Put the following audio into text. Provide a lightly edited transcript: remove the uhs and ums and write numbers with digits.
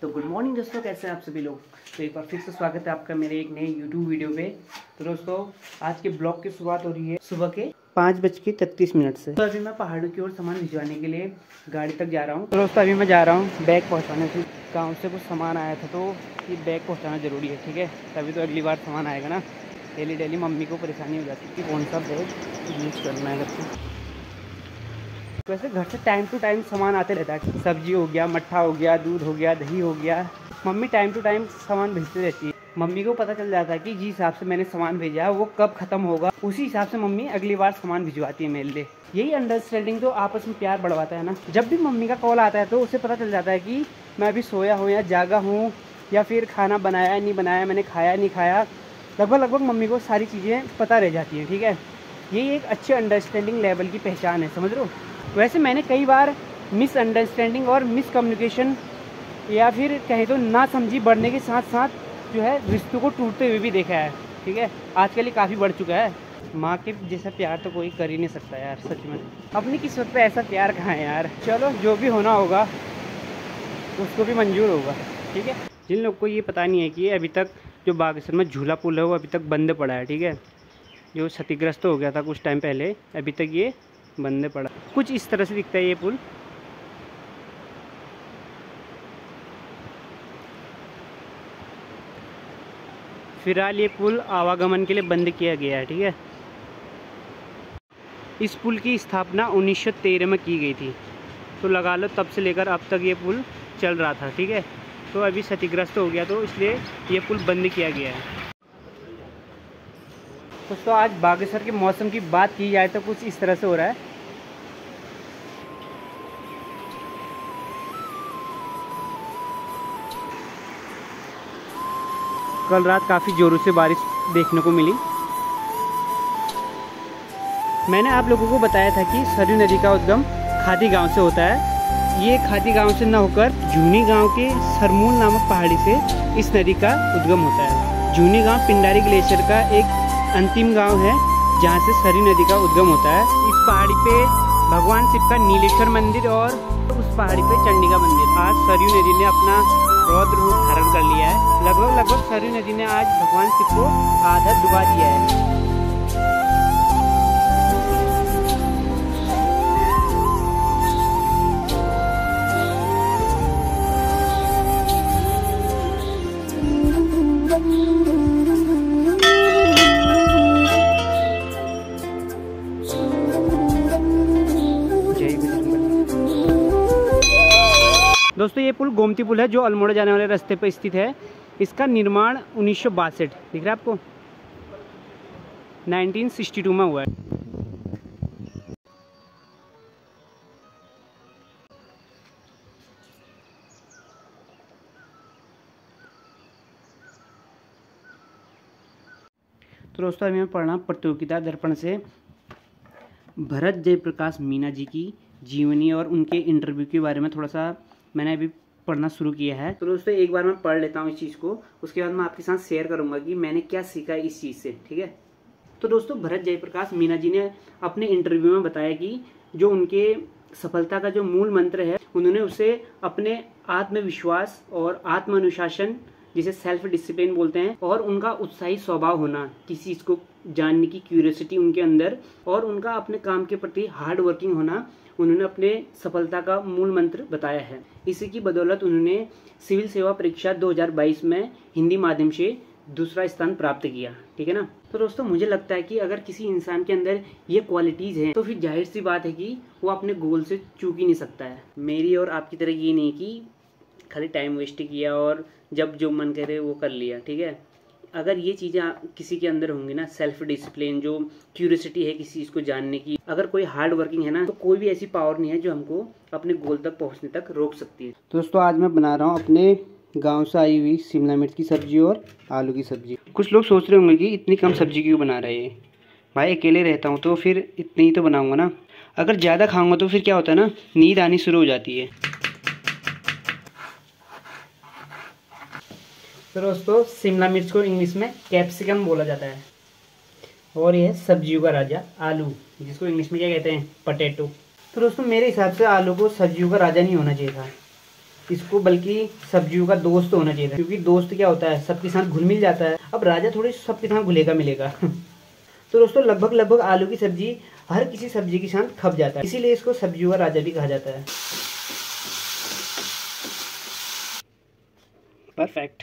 तो good morning दोस्तों, कैसे हैं आप सभी लोग। तो एक बार फिर से स्वागत है आपका मेरे एक नए यूट्यूब वीडियो पे। तो दोस्तों आज के ब्लॉग की शुरुआत हो रही है सुबह के 5:33 से। तो अभी मैं पहाड़ों की ओर सामान भिजवाने के लिए गाड़ी तक जा रहा हूँ। तो दोस्तों अभी मैं जा रहा हूँ बैग पहुँचाने से। गाँव से कुछ सामान आया था तो ये बैग पहुँचाना ज़रूरी है, ठीक है। तभी तो अगली बार सामान आएगा ना। डेली मम्मी को परेशानी हो जाती है कि कौन सा बैग यूज़ करना है घर पे। वैसे घर से टाइम टू टाइम सामान आते रहता है। सब्जी हो गया, मट्ठा हो गया, दूध हो गया, दही हो गया। मम्मी टाइम टू टाइम सामान भेजती रहती है। मम्मी को पता चल जाता है कि जिस हिसाब से मैंने सामान भेजा है वो कब ख़त्म होगा, उसी हिसाब से मम्मी अगली बार सामान भिजवाती है मेरे लिए। यही अंडरस्टैंडिंग तो आपस में प्यार बढ़वाता है ना। जब भी मम्मी का कॉल आता है तो उसे पता चल जाता है कि मैं अभी सोया हूँ या जागा हूँ, या फिर खाना बनाया नहीं बनाया, मैंने खाया नहीं खाया। लगभग मम्मी को सारी चीज़ें पता रह जाती हैं, ठीक है। यही एक अच्छे अंडरस्टैंडिंग लेवल की पहचान है, समझ लो। वैसे मैंने कई बार मिसअंडरस्टैंडिंग और मिसकम्युनिकेशन या फिर कहे तो ना समझी बढ़ने के साथ साथ जो है रिश्तों को टूटते हुए भी देखा है, ठीक है। आजकल ये काफ़ी बढ़ चुका है। माँ के जैसा प्यार तो कोई कर ही नहीं सकता यार, सच में। अपनी किस्मत पे ऐसा प्यार कहाँ है यार। चलो जो भी होना होगा उसको भी मंजूर होगा, ठीक है। जिन लोग को ये पता नहीं है कि अभी तक जो बागेश्वर में झूला पुल है वो अभी तक बंद पड़ा है, ठीक है। जो क्षतिग्रस्त हो गया था कुछ टाइम पहले, अभी तक ये बंद पड़ा। कुछ इस तरह से दिखता है ये पुल। फिलहाल ये पुल आवागमन के लिए बंद किया गया है, ठीक है। इस पुल की स्थापना 1913 में की गई थी। तो लगा लो तब से लेकर अब तक ये पुल चल रहा था, ठीक है। तो अभी क्षतिग्रस्त हो गया तो इसलिए ये पुल बंद किया गया है। दोस्तों आज बागेश्वर के मौसम की बात की जाए तो कुछ इस तरह से हो रहा है। कल रात काफ़ी ज़ोरों से बारिश देखने को मिली। मैंने आप लोगों को बताया था कि सरयू नदी का उद्गम खादी गांव से होता है। ये खादी गांव से न होकर झूनी गांव के सरमूल नामक पहाड़ी से इस नदी का उद्गम होता है। झूनी गांव पिंडारी ग्लेशियर का एक अंतिम गांव है जहां से सरयू नदी का उद्गम होता है। इस पहाड़ी पे भगवान शिव का नीलेश्वर मंदिर और उस पहाड़ी पे चंडिका मंदिर। आज सरयू नदी ने अपना रौद्र रूप धारण कर लिया है। लगभग सरयू नदी ने आज भगवान शिव को आधा डुबा दिया है। दोस्तों ये पुल गोमती पुल है जो अल्मोड़ा जाने वाले रास्ते पर स्थित है। इसका निर्माण 1962 दिख रहा है आपको, 1962 में हुआ है। तो दोस्तों अभी मैं पढ़ रहा हूँ प्रतियोगिता दर्पण से भरत जयप्रकाश मीना जी की जीवनी और उनके इंटरव्यू के बारे में थोड़ा सा मैंने अभी पढ़ना शुरू किया है। तो दोस्तों एक बार मैं पढ़ लेता हूँ इस चीज़ को, उसके बाद मैं आपके साथ शेयर करूँगा कि मैंने क्या सीखा इस चीज़ से, ठीक है। तो दोस्तों भरत जयप्रकाश मीना जी ने अपने इंटरव्यू में बताया कि जो उनके सफलता का जो मूल मंत्र है, उन्होंने उसे अपने आत्मविश्वास और आत्म अनुशासन, जिसे सेल्फ डिसिप्लिन बोलते हैं, और उनका उत्साही स्वभाव होना, किसी चीज़ को जानने की क्यूरियोसिटी उनके अंदर, और उनका अपने काम के प्रति हार्ड वर्किंग होना, उन्होंने अपने सफलता का मूल मंत्र बताया है। इसी की बदौलत उन्होंने सिविल सेवा परीक्षा 2022 में हिंदी माध्यम से दूसरा स्थान प्राप्त किया, ठीक है ना। तो दोस्तों मुझे लगता है कि अगर किसी इंसान के अंदर ये क्वालिटीज़ हैं तो फिर जाहिर सी बात है कि वो अपने गोल से चूक ही नहीं सकता है। मेरी और आपकी तरह ये नहीं कि खाली टाइम वेस्ट किया और जब जो मन करे वो कर लिया, ठीक है। अगर ये चीज़ें किसी के अंदर होंगी ना, सेल्फ डिसिप्लिन, जो क्यूरियोसिटी है किसी चीज़ को जानने की, अगर कोई हार्ड वर्किंग है ना, तो कोई भी ऐसी पावर नहीं है जो हमको अपने गोल तक पहुंचने तक रोक सकती है। दोस्तों आज मैं बना रहा हूँ अपने गांव से आई हुई शिमला मिर्च की सब्जी और आलू की सब्जी। कुछ लोग सोच रहे होंगे कि इतनी कम सब्जी क्यों बना रहे हैं। भाई अकेले रहता हूँ तो फिर इतनी ही तो बनाऊँगा ना। अगर ज़्यादा खाऊँगा तो फिर क्या होता है ना, नींद आनी शुरू हो जाती है। तो दोस्तों शिमला मिर्च को इंग्लिश में कैप्सिकम बोला जाता है, और यह सब्जियों का राजा आलू, जिसको इंग्लिश में क्या कहते हैं, पटेटो। तो दोस्तों मेरे हिसाब से आलू को सब्जियों का राजा नहीं होना चाहिए था। इसको बल्कि सब्जियों का दोस्त होना चाहिए था, क्योंकि दोस्त क्या होता है, सबके साथ घुल मिल जाता है। अब राजा थोड़ी सबके साथ घुलेगा मिलेगा तो दोस्तों लगभग आलू की सब्जी हर किसी सब्जी के साथ खप जाता है, इसीलिए इसको सब्जियों का राजा भी कहा जाता है। परफेक्ट।